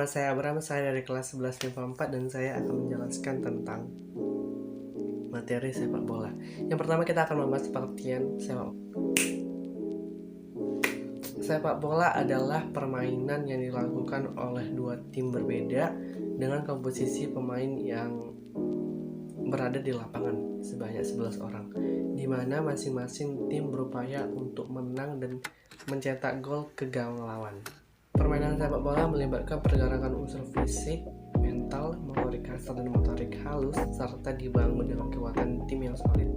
nama saya Abram, saya dari kelas 11 MIPA 4 dan saya akan menjelaskan tentang materi sepak bola. Yang pertama kita akan membahas pengertian sepak bola adalah permainan yang dilakukan oleh dua tim berbeda dengan komposisi pemain yang berada di lapangan sebanyak 11 orang, di mana masing-masing tim berupaya untuk menang dan mencetak gol ke gawang lawan. Permainan sepak bola melibatkan pergerakan unsur fisik, mental, motorik kasar dan motorik halus, serta dibangun dengan kekuatan tim yang solid.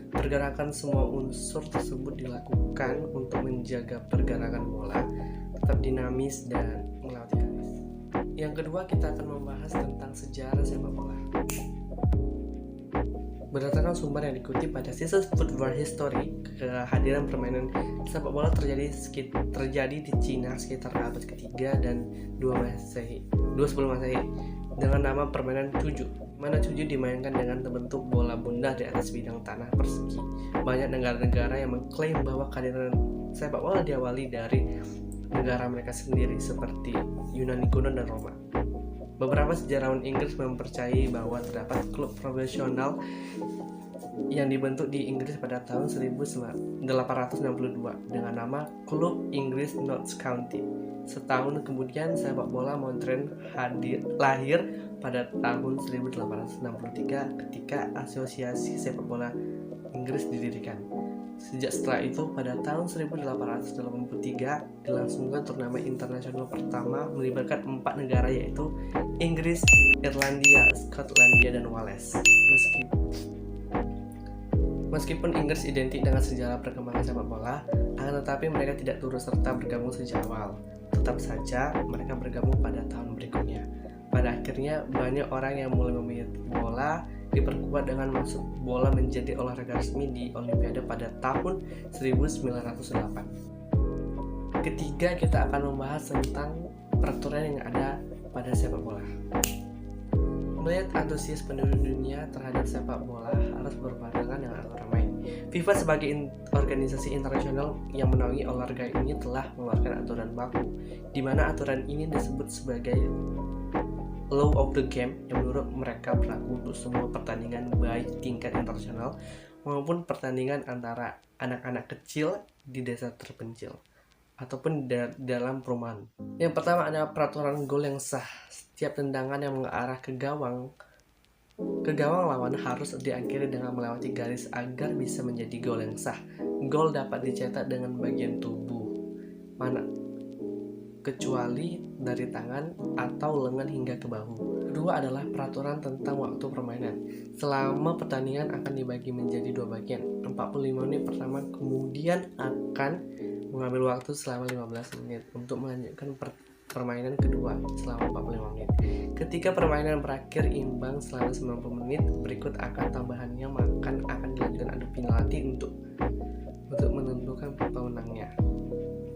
Pergerakan semua unsur tersebut dilakukan untuk menjaga pergerakan bola tetap dinamis dan melewati garis. Yang kedua, kita akan membahas tentang sejarah sepak bola. Berdasarkan sumber yang dikutip pada Seasons Football History, kehadiran permainan sepak bola terjadi di Cina sekitar abad ketiga dan 2 sebelum Masehi dengan nama permainan cuju, mana cuju dimainkan dengan bentuk bola bundar di atas bidang tanah persegi. Banyak negara-negara yang mengklaim bahwa kehadiran sepak bola diawali dari negara mereka sendiri seperti Yunani kuno dan Roma. Beberapa sejarawan Inggris mempercayai bahwa terdapat klub profesional yang dibentuk di Inggris pada tahun 1862 dengan nama Klub Inggris Notts County. Setahun kemudian sepak bola modern lahir pada tahun 1863 ketika Asosiasi Sepak Bola Inggris didirikan. Sejak setelah itu, pada tahun 1883 dilangsungkan turnamen internasional pertama melibatkan 4 negara yaitu Inggris, Irlandia, Skotlandia, dan Wales. Meskipun Inggris identik dengan sejarah perkembangan sepak bola, akan tetapi mereka tidak turut serta bergabung sejak awal. Tetap saja mereka bergabung pada tahun berikutnya. Pada akhirnya banyak orang yang mulai meminati bola, diperkuat dengan masuk bola menjadi olahraga resmi di Olimpiade pada tahun 1908. Ketiga, kita akan membahas tentang peraturan yang ada pada sepak bola. Melihat antusias penduduk dunia terhadap sepak bola harus berbarengan dengan aturan main. FIFA sebagai organisasi internasional yang menaungi olahraga ini telah mengeluarkan aturan baku, di mana aturan ini disebut sebagai Law of the Game yang menurut mereka berlaku untuk semua pertandingan baik tingkat internasional maupun pertandingan antara anak-anak kecil di desa terpencil ataupun dalam perumahan. Yang pertama ada peraturan gol yang sah. Setiap tendangan yang mengarah ke gawang lawan harus diakhiri dengan melewati garis agar bisa menjadi gol yang sah. Gol dapat dicetak dengan bagian tubuh mana kecuali dari tangan atau lengan hingga ke bahu. Kedua adalah peraturan tentang waktu permainan. Selama pertandingan akan dibagi menjadi 2 bagian, 45 menit pertama kemudian akan mengambil waktu selama 15 menit untuk melanjutkan permainan kedua selama 45 menit. Ketika permainan berakhir imbang selama 90 menit, berikut akan tambahannya akan dilanjutkan adu penalti untuk menentukan pemenangnya.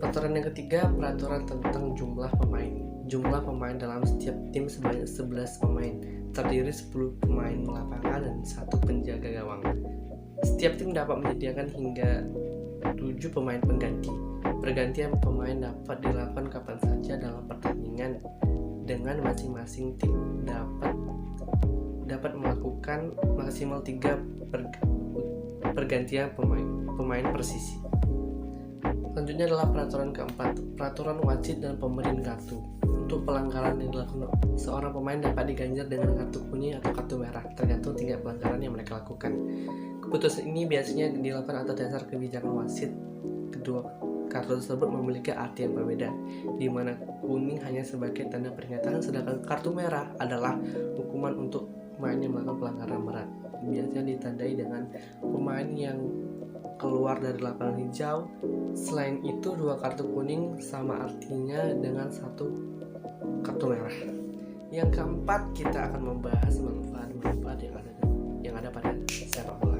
Peraturan yang ketiga, peraturan tentang jumlah pemain. Jumlah pemain dalam setiap tim sebanyak 11 pemain, terdiri 10 pemain lapangan dan 1 penjaga gawang. Setiap tim dapat menyediakan hingga 7 pemain pengganti. Pergantian pemain dapat dilakukan kapan saja dalam pertandingan dengan masing-masing tim dapat melakukan maksimal 3 pergantian pemain per sisi. Selanjutnya adalah peraturan keempat, peraturan wasit dan pemberian kartu. Untuk pelanggaran yang dilakukan seorang pemain dapat diganjar dengan kartu kuning atau kartu merah, tergantung tingkat pelanggaran yang mereka lakukan. Keputusan ini biasanya dilakukan atas dasar kebijakan wasit. Kedua kartu tersebut memiliki arti yang berbeda, di mana kuning hanya sebagai tanda peringatan, sedangkan kartu merah adalah hukuman untuk pemain yang melakukan pelanggaran berat. Biasanya ditandai dengan pemain yang keluar dari lapangan hijau. Selain itu, 2 kartu kuning sama artinya dengan 1 kartu merah. Yang keempat, kita akan membahas manfaat yang ada pada sepak bola.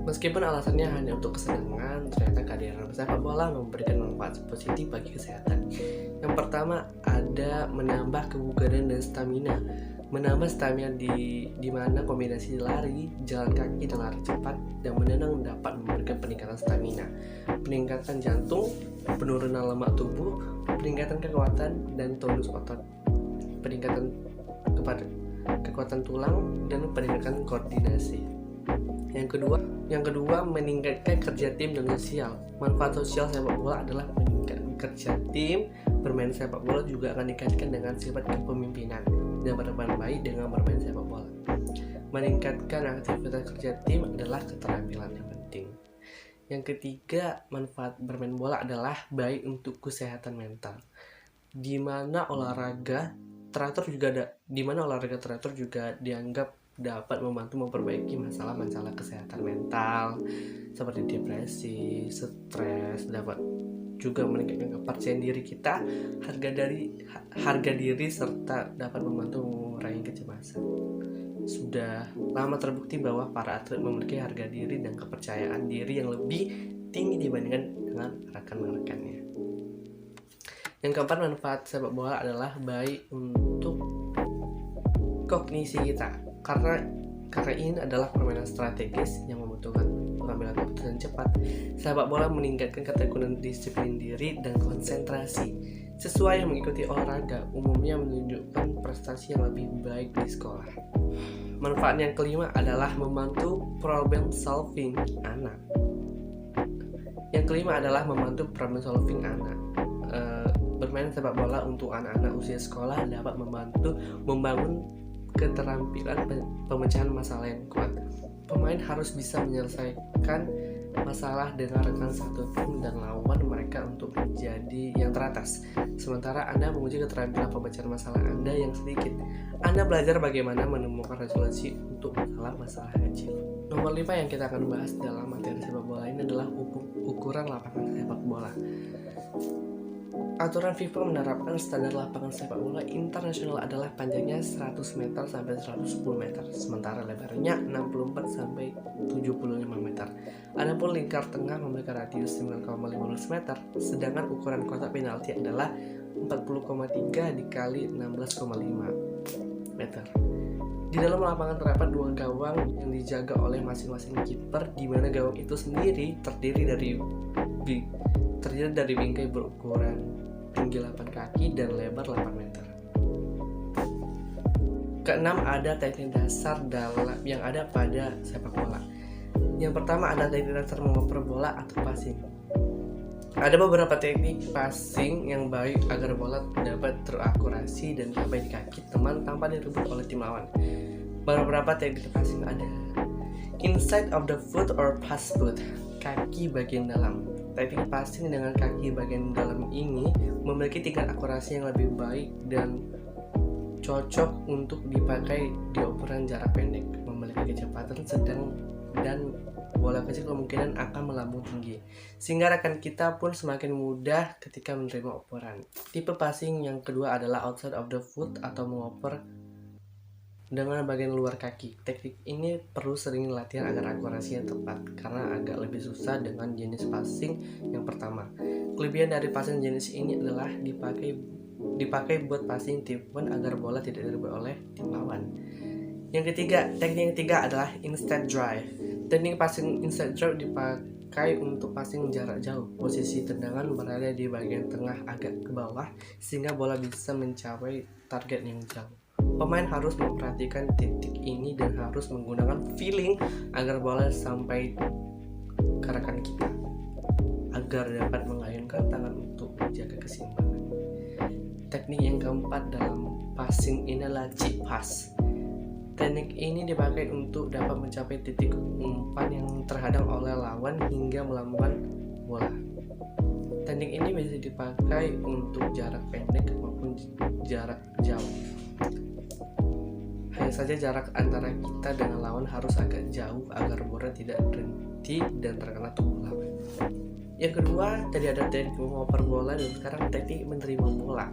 Meskipun alasannya hanya untuk kesenangan, ternyata kehadiran sepak bola memberikan manfaat positif bagi kesehatan. Yang pertama ada menambah kebugaran dan stamina. Menambah stamina di mana kombinasi lari, jalan kaki, dan lari cepat dan menenang dapat memberikan peningkatan stamina, peningkatan jantung, penurunan lemak tubuh, peningkatan kekuatan dan tonus otot. peningkatan kepada kekuatan tulang dan peningkatan koordinasi. Yang kedua meningkatkan kerja tim dan sosial. Manfaat sosial sepak bola adalah meningkatkan kerja tim. Bermain sepak bola juga akan dikaitkan dengan sifat kepemimpinan dan berteman baik dengan bermain sepak bola. Meningkatkan aktivitas kerja tim adalah keterampilan yang penting. Yang ketiga, manfaat bermain bola adalah baik untuk kesehatan mental. Di mana olahraga teratur juga dianggap dapat membantu memperbaiki masalah-masalah kesehatan mental seperti depresi, stres, dapat juga meningkatkan kepercayaan diri kita, harga diri serta dapat membantu mengurangi kecemasan. Sudah lama terbukti bahwa para atlet memiliki harga diri dan kepercayaan diri yang lebih tinggi dibandingkan dengan rekan-rekannya. Yang keempat, manfaat sepak bola adalah baik untuk kognisi kita, karena ini adalah permainan strategis yang membutuhkan pengambilan keputusan cepat. Sepak bola meningkatkan ketekunan disiplin diri dan konsentrasi. Sesuai yang mengikuti olahraga umumnya menunjukkan prestasi yang lebih baik di sekolah. Manfaat yang kelima adalah membantu problem solving anak. Bermain sepak bola untuk anak-anak usia sekolah dapat membantu membangun keterampilan pemecahan masalah yang kuat. Pemain harus bisa menyelesaikan masalah dengan rekan satu tim dan lawan mereka untuk menjadi yang teratas. Sementara Anda menguji keterampilan pemecahan masalah Anda yang sedikit. Anda belajar bagaimana menemukan resolusi untuk masalah kecil. Nomor 5 yang kita akan bahas dalam materi sepak bola ini adalah ukuran lapangan sepak bola. Aturan FIFA menerapkan standar lapangan sepak bola internasional adalah panjangnya 100 meter sampai 110 meter, sementara lebarnya 64 sampai 75 meter. Adapun lingkar tengah memiliki radius 9,15 meter, sedangkan ukuran kotak penalti adalah 40,3 dikali 16,5 meter. Di dalam lapangan terdapat 2 gawang yang dijaga oleh masing-masing kiper, di mana gawang itu sendiri terdiri dari bingkai berukuran tinggi 8 kaki dan lebar 8 meter. Keenam, ada teknik dasar yang ada pada sepak bola. Yang pertama ada teknik dasar mengoper bola atau passing. Ada beberapa teknik passing yang baik agar bola dapat terakurasi dan sampai di kaki teman tanpa direbut oleh tim lawan. Beberapa teknik passing ada inside of the foot or pass foot, kaki bagian dalam. Teknik passing dengan kaki bagian dalam ini memiliki tingkat akurasi yang lebih baik dan cocok untuk dipakai di operan jarak pendek, memiliki kecepatan sedang dan bola kecil kemungkinan akan melambung tinggi, sehingga rekan kita pun semakin mudah ketika menerima operan. Tipe passing yang kedua adalah outside of the foot atau mengoper dengan bagian luar kaki. Teknik ini perlu sering latihan agar akurasinya tepat, karena agak lebih susah dengan jenis passing yang pertama. Kelebihan dari passing jenis ini adalah dipakai buat passing tipuan agar bola tidak direbut oleh tim lawan. Teknik yang ketiga adalah inside drive. Teknik passing inside drive dipakai untuk passing jarak jauh. Posisi tendangan berada di bagian tengah agak ke bawah, sehingga bola bisa mencapai target yang jauh. Pemain harus memperhatikan titik ini dan harus menggunakan feeling agar bola sampai ke rekan kita, agar dapat mengayunkan tangan untuk menjaga keseimbangan. Teknik yang keempat dalam passing ini adalah chip pass. Teknik ini dipakai untuk dapat mencapai titik umpan yang terhadang oleh lawan hingga melambungkan bola. Teknik ini bisa dipakai untuk jarak pendek maupun jarak jauh. Hanya saja jarak antara kita dengan lawan harus agak jauh agar bola tidak berhenti dan terkena tubuh lawan. Yang kedua, tadi ada teknik mengoper bola dan sekarang teknik menerima bola.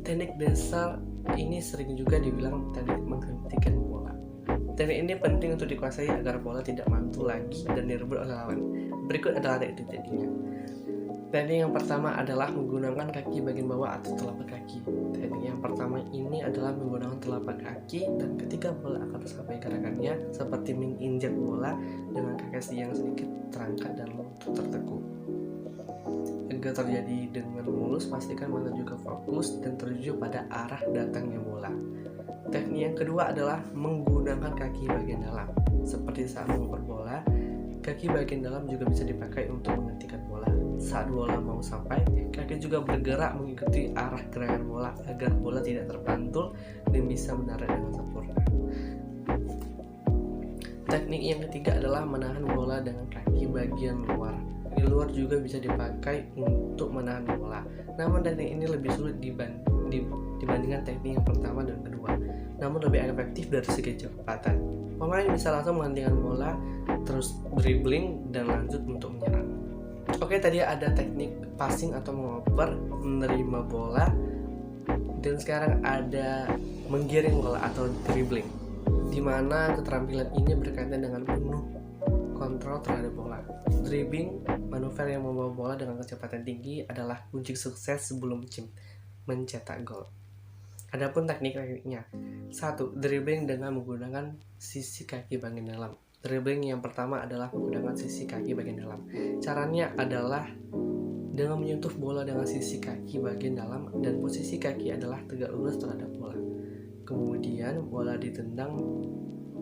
Teknik dasar ini sering juga dibilang teknik menghentikan bola. Teknik ini penting untuk dikuasai agar bola tidak mantul lagi dan direbut oleh lawan. Berikut adalah tekniknya. Teknik yang pertama adalah menggunakan kaki bagian bawah atau telapak kaki. Teknik yang pertama ini adalah menggunakan telapak kaki, dan ketika bola akan sampai ke rekannya, seperti menginjak bola dengan kaki yang sedikit terangkat dan lutut tertekuk, Agar terjadi dengan mulus, pastikan mata juga fokus dan tertuju pada arah datangnya bola. Teknik yang kedua adalah menggunakan kaki bagian dalam. Seperti saat mengoper bola, kaki bagian dalam juga bisa dipakai untuk menghentikan bola. Saat bola mau sampai, kaki juga bergerak mengikuti arah gerakan bola agar bola tidak terpantul dan bisa mendarat dengan sempurna. Teknik yang ketiga adalah menahan bola dengan kaki bagian luar. Di luar juga bisa dipakai untuk menahan bola. Namun teknik ini lebih sulit dibandingkan teknik yang pertama dan kedua. Namun lebih efektif dari segi kecepatan. Pemain bisa langsung menghentikan bola, terus dribbling dan lanjut untuk menyerang. Oke, tadi ada teknik passing atau mengoper, menerima bola, dan sekarang ada menggiring bola atau dribbling, di mana keterampilan ini berkaitan dengan penuh kontrol terhadap bola. Dribbling, manuver yang membawa bola dengan kecepatan tinggi, adalah kunci sukses sebelum mencetak gol. Adapun teknik-tekniknya: 1. Dribbling dengan menggunakan sisi kaki bagian dalam. Dribbling yang pertama adalah menggunakan sisi kaki bagian dalam. Caranya adalah dengan menyentuh bola dengan sisi kaki bagian dalam, dan posisi kaki adalah tegak lurus terhadap bola. Kemudian bola ditendang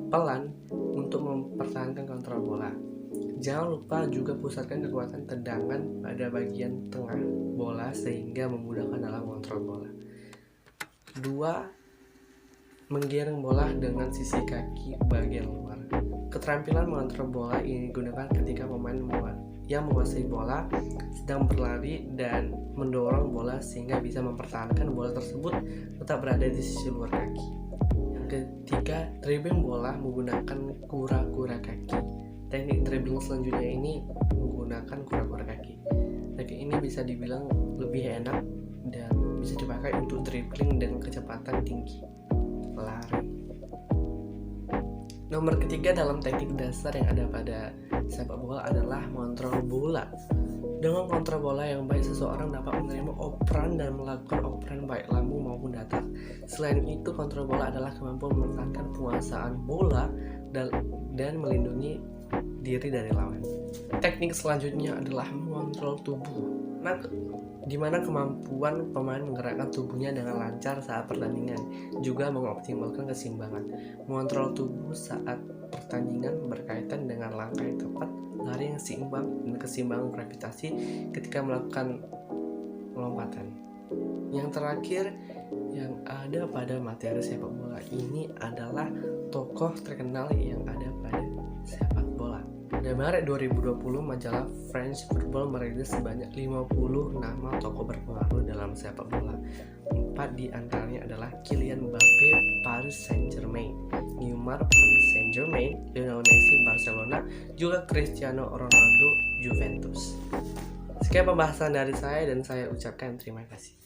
pelan untuk mempertahankan kontrol bola. Jangan lupa juga pusatkan kekuatan tendangan pada bagian tengah bola sehingga memudahkan dalam mengontrol bola. 2. Menggiring bola dengan sisi kaki bagian luar. Keterampilan mengontrol bola ini digunakan ketika pemain yang menguasai bola sedang berlari dan mendorong bola sehingga bisa mempertahankan bola tersebut tetap berada di sisi luar kaki. Yang ketiga, dribbling bola menggunakan kura-kura kaki. Teknik dribbling selanjutnya ini menggunakan kura-kura kaki. Teknik ini bisa dibilang lebih enak dan bisa dipakai untuk dribbling dengan kecepatan tinggi, lari. Nomor ketiga dalam teknik dasar yang ada pada sepak bola adalah mengontrol bola. Dengan kontrol bola yang baik, seseorang dapat menerima operan dan melakukan operan baik lambung maupun datar. Selain itu, kontrol bola adalah kemampuan mempertahankan penguasaan bola dan melindungi diri dari lawan. Teknik selanjutnya adalah mengontrol tubuh. Di mana kemampuan pemain menggerakkan tubuhnya dengan lancar saat pertandingan, juga mengoptimalkan keseimbangan. Mengontrol tubuh saat pertandingan berkaitan dengan langkah yang tepat, lari yang seimbang, dan keseimbangan gravitasi ketika melakukan lompatan. Yang terakhir yang ada pada materi sepak bola ini adalah tokoh terkenal yang ada pada sepak bola. Pada Maret 2020, majalah French Football merilis sebanyak 50 nama tokoh berpengaruh dalam sepak bola. 4 di antaranya adalah Kylian Mbappe, Paris Saint-Germain, Neymar, Paris Saint-Germain, Lionel Messi, Barcelona, juga Cristiano Ronaldo, Juventus. Sekian pembahasan dari saya dan saya ucapkan terima kasih.